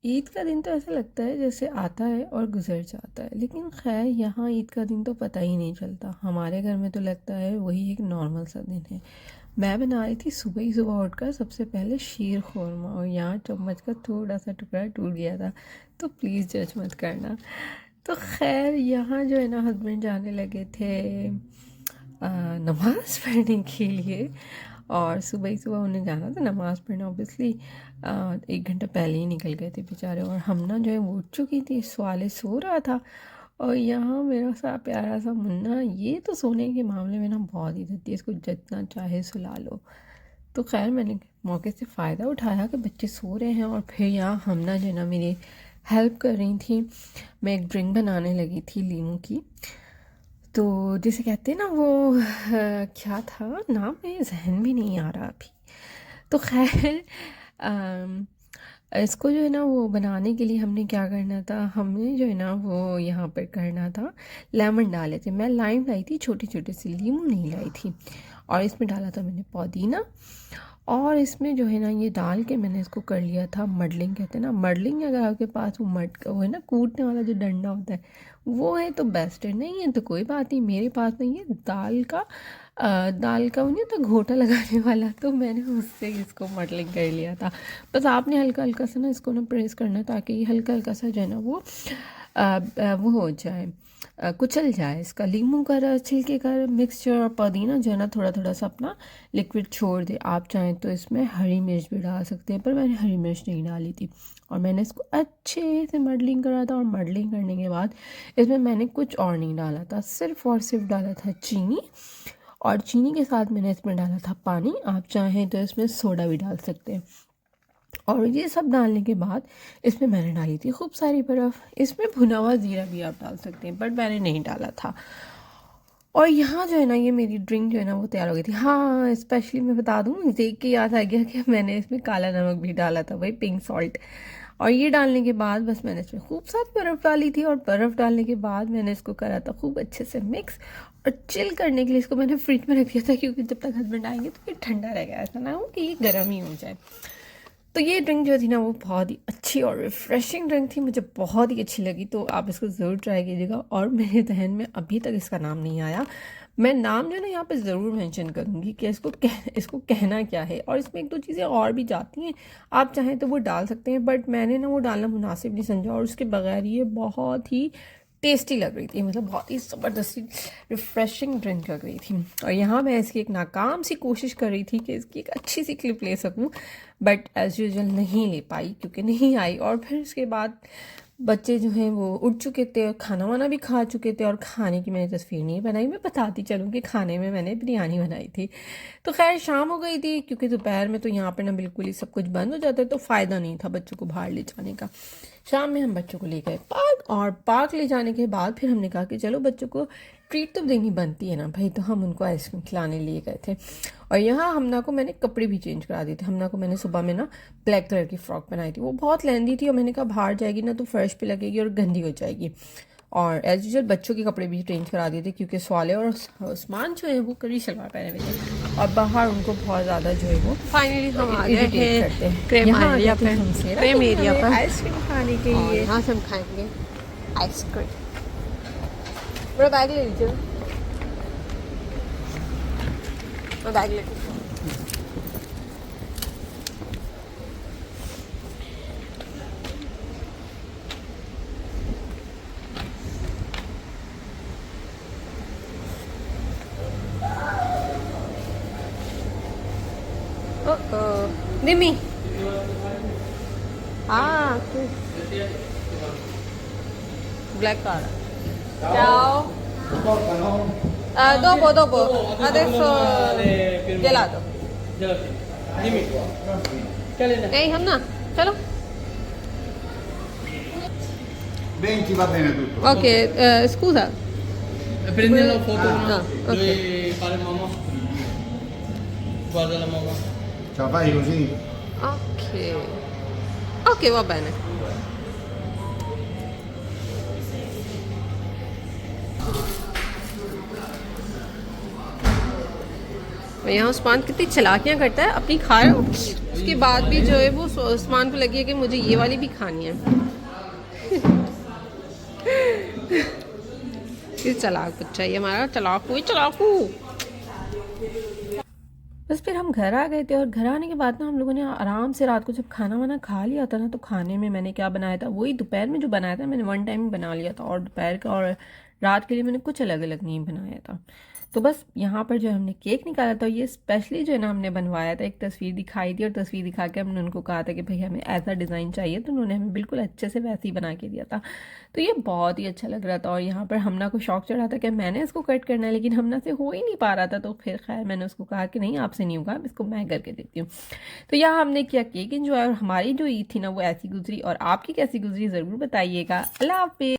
ईद का दिन तो ऐसा लगता है जैसे आता है और गुजर जाता है, लेकिन खैर यहाँ ईद का दिन तो पता ही नहीं चलता। हमारे घर में तो लगता है वही एक नॉर्मल सा दिन है। मैं बना रही थी सुबह ही सुबह उठकर सबसे पहले शीर खोरमा, और यहाँ चम्मच का थोड़ा सा टुकड़ा टूट गया था, तो प्लीज़ जज मत करना। तो खैर यहाँ जो है ना हस्बैंड जाने लगे थे नमाज़ पढ़ने के लिए, और सुबह ही सुबह उन्हें जाना था नमाज़ पढ़ने ऑब्वियसली। 1 घंटा पहले ही निकल गए थे बेचारे, और हम ना जो है वो उठ चुकी थी, सवाले सो रहा था। और यहाँ मेरा सा प्यारा सा मुन्ना, ये तो सोने के मामले में ना बहुत ही देती है, इसको जितना चाहे सुला लो। तो खैर मैंने मौके से फ़ायदा उठाया कि बच्चे सो रहे हैं, और फिर यहाँ हम ना जो है ना मेरी हेल्प कर रही थी। मैं एक ड्रिंक बनाने लगी थी लीमू की, तो जिसे कहते हैं ना वो क्या था नाम, मेरे जहन भी नहीं आ रहा अभी। तो खैर अम, इसको जो है ना वो बनाने के लिए हमने क्या करना था, हमने जो है ना वो यहाँ पर करना था, लेमन डाले थे। मैं लाइम लाई थी, छोटी छोटी सी, लीमू नहीं लाई थी। और इसमें डाला था मैंने पुदीना, और इसमें जो है ना ये डाल के मैंने इसको कर लिया था मडलिंग, कहते हैं ना मडलिंग। अगर आपके पास वो मड का वो है ना कूटने वाला जो डंडा होता है, वो है तो बेस्ट है, नहीं है तो कोई बात नहीं। मेरे पास नहीं है दाल का वो नहीं तो घोटा लगाने वाला, तो मैंने उससे इसको मडलिंग कर लिया था। बस आपने हल्का हल्का सा ना इसको ना प्रेस करना, ताकि ये हल्का हल्का सा जो है ना वो वो हो जाए, कुचल जाए। इसका लीमू का रस, छिलके का मिक्सचर, और पुदीना जो है ना थोड़ा थोड़ा सा अपना लिक्विड छोड़ दे। आप चाहें तो इसमें हरी मिर्च भी डाल सकते हैं, पर मैंने हरी मिर्च नहीं डाली थी। और मैंने इसको अच्छे से मडलिंग करा था, और मडलिंग करने के बाद इसमें मैंने कुछ और नहीं डाला था, सिर्फ और सिर्फ डाला था चीनी। और चीनी के साथ मैंने इसमें डाला था पानी। आप चाहें तो इसमें सोडा भी डाल सकते हैं। और ये सब डालने के बाद इसमें मैंने डाली थी खूब सारी बर्फ़। इसमें भुना हुआ ज़ीरा भी आप डाल सकते हैं, बट मैंने नहीं डाला था। और यहाँ जो है ना ये मेरी ड्रिंक जो है ना वो तैयार हो गई थी। हाँ, स्पेशली मैं बता दूँ, देख के याद आ गया कि मैंने इसमें काला नमक भी डाला था, वही पिंक सॉल्ट। और ये डालने के बाद बस मैंने इसमें खूब सारी बर्फ़ डाली थी, और बर्फ़ डालने के बाद मैंने इसको करा था खूब अच्छे से मिक्स। और चिल करने के लिए इसको मैंने फ्रिज में रख दिया था, क्योंकि जब तक हस्बैंड आएंगे तो ये ठंडा रहेगा, ऐसा ना हो कि ये गर्म ही हो जाए। तो ये ड्रिंक जो थी ना वो बहुत ही अच्छी और रिफ़्रेशिंग ड्रिंक थी, मुझे बहुत ही अच्छी लगी। तो आप इसको ज़रूर ट्राई कीजिएगा। और मेरे जहन में अभी तक इसका नाम नहीं आया। मैं नाम जो है ना यहाँ पे ज़रूर मेंशन करूँगी कि इसको कहना क्या है। और इसमें एक दो चीज़ें और भी जाती हैं, आप चाहें तो वो डाल सकते हैं, बट मैंने ना वो डालना मुनासिब नहीं समझा। और उसके बगैर ये बहुत ही टेस्टी लग रही थी, मतलब बहुत ही ज़बरदस्ती रिफ़्रेशिंग ड्रिंक लग रही थी। और यहाँ मैं इसकी एक नाकाम सी कोशिश कर रही थी कि इसकी एक अच्छी सी क्लिप ले सकूँ, बट एज़ यूजुअल नहीं ले पाई, क्योंकि नहीं आई। और फिर उसके बाद बच्चे जो हैं वो उठ चुके थे, और खाना वाना भी खा चुके थे। और खाने की मैंने तस्वीर नहीं बनाई, मैं बताती चलूँ कि खाने में मैंने बिरयानी बनाई थी। तो खैर शाम हो गई थी, क्योंकि दोपहर में तो यहाँ पर ना बिल्कुल ही सब कुछ बंद हो जाता है, तो फ़ायदा नहीं था बच्चों को बाहर ले जाने का। शाम में हम बच्चों को ले गए पार्क, और पार्क ले जाने के बाद फिर हमने कहा कि चलो बच्चों को ट्रीट तो देनी बनती है ना भाई, तो हम उनको आइसक्रीम खिलाने लिए गए थे। और यहाँ हमना को मैंने कपड़े भी चेंज करा दिए थे। हमना को मैंने सुबह में ना ब्लैक कलर की फ़्रॉक बनाई थी, वो बहुत लेंदी थी, और मैंने कहा बाहर जाएगी ना तो फर्श पे लगेगी और गंदी हो जाएगी। और एज यूजल बच्चों के कपड़े भी चेंज करा दिए थे, क्योंकि स्वाले और उस्मान जो है वो करी शलवार पहने हुए थे, और बाहर उनको बहुत ज़्यादा जो है वो फाइनली हम आ गए इरिटेट करते हैं हैं। क्रेम यहाँ एरिया आते पर, थे हमसे क्रेम एरिया पर आइसक्रीम खाने के और लिए। यहाँ से हम खाएंगे आइसक्रीम। मेरा बैग ले लीजिए, मैं बैग ले लीजिए। निमी हाँ black car ciao dopo adesso gelato Dimmi qua. नहीं हम ना चलो 20 va bene tutto. Okay scusa Prendi la foto Ah, ok. dove fare mamma. Guarda la mamma. Ce la fai così? ok ok va bene और यहाँ उस्मान कितनी चालाकियाँ करता है, अपनी खा रहा है, उसकी उसके बाद भी जो है वो उस्मान को लगी है कि मुझे ये वाली भी खानी है। ये चालाक बच्चा ये हमारा, चालाकू। बस फिर हम घर आ गए थे और घर आने के बाद ना हम लोगों ने आराम से रात को जब खाना वाना खा लिया था ना, तो खाने में मैंने क्या बनाया था, वही दोपहर में जो बनाया था मैंने वन टाइम ही बना लिया था, और दोपहर का और रात के लिए मैंने कुछ अलग अलग नहीं बनाया था। तो बस यहाँ पर जो हमने केक निकाला था, ये स्पेशली जो है ना हमने बनवाया था, एक तस्वीर दिखाई थी और तस्वीर दिखा के हमने उनको कहा था कि भाई हमें ऐसा डिज़ाइन चाहिए, तो उन्होंने हमें बिल्कुल अच्छे से वैसे ही बना के दिया था। तो ये बहुत ही अच्छा लग रहा था। और यहाँ पर हमना को शौक चढ़ा था कि मैंने इसको कट करना है, लेकिन हमना से हो ही नहीं पा रहा था। तो फिर खैर मैंने उसको कहा कि नहीं आपसे नहीं होगा, इसको मैं करके देती हूँ। तो यहाँ हमने किया केक एंजॉय, और हमारी जो ईद थी ना वो ऐसी गुजरी, और आपकी कैसी गुजरी ज़रूर बताइएगा। अल्लाह हाफिज़।